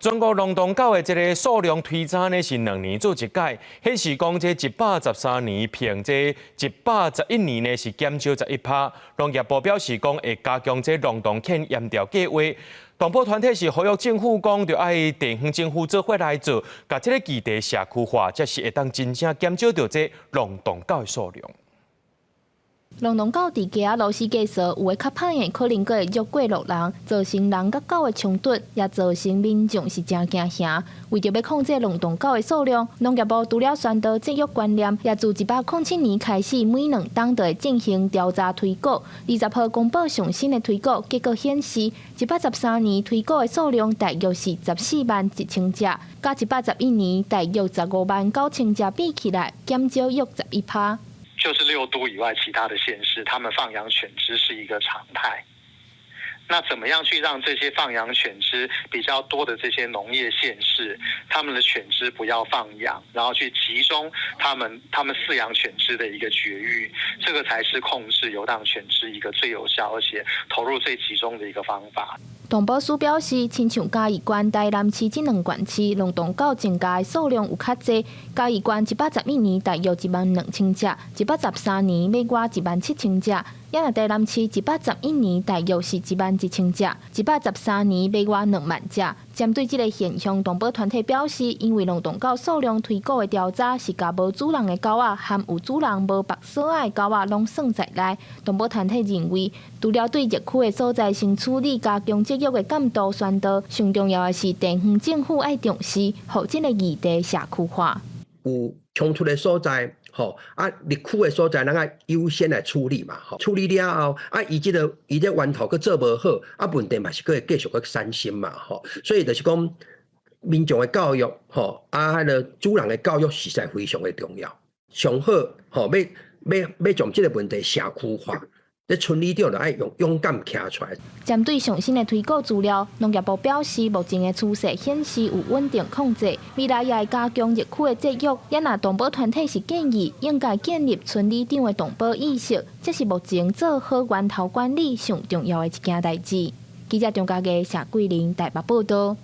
全国笼动狗的这个数量推查呢是2年做一届，显示讲这113年平这111年呢是减少11%。农业部表示讲会加强这笼动犬验调计划。动保团体是呼吁政府讲，着爱地方政府做伙来做，把这个基地社区化，才是会当真正减少到这笼动狗的数量。笼动狗伫街路市街上，有诶较歹诶，可能阁会越过路人，造成人甲狗诶冲突，也造成民众是真惊吓。为着要控制笼动狗诶数量，农业部除了宣导节育观念，也自107年开始，每2冬就会进行调查推估。20号公布上新诶推估结果显示，113年推估诶数量大约是14万1千只，甲111年大约15万9千只比起来，减少约11%。就是6都以外，其他的县市，他们放养犬只是一个常态。那怎么样去让这些放养犬只比较多的这些农业县市，他们的犬只不要放养，然后去集中他们饲养犬只的一个绝育，这个才是控制游荡犬只一个最有效而且投入最集中的一个方法。动保署表示，亲像嘉义县、台南市这2县市，笼动狗增加的数量有较济。嘉义县111年大约12000只，113年要外17000只。也若台南市111年大约是11000只，113年要外2万只。针对这个现象，动保团体表示，因为笼动狗数量推估的调查是甲无主人的狗仔和有主人无白锁仔的狗仔拢算在内。动保团体认为，除了对热区的所在先处理、加强节育的监督宣导，上重要的是地方政府爱重视，让这个议题社区化。有冲突的所在。热区的所在，咱爱优先来处理嘛。处理了后，伊这源头佫做无好，问题嘛是佫会继续佫产生嘛。所以就是讲，民众的教育，主人的教育实在非常的重要。上好，要将这个问题社区化。咧处理掉就爱勇敢站出来。针对上新的推估资料，农业部表示，目前的趋势显示有稳定控制，未来也会加强热区的节育。也若动保团体是建议，应该建立村里长的动保意识，这是目前做好源头管理上重要的一件代志。记者张家嘅谢桂玲台北报道。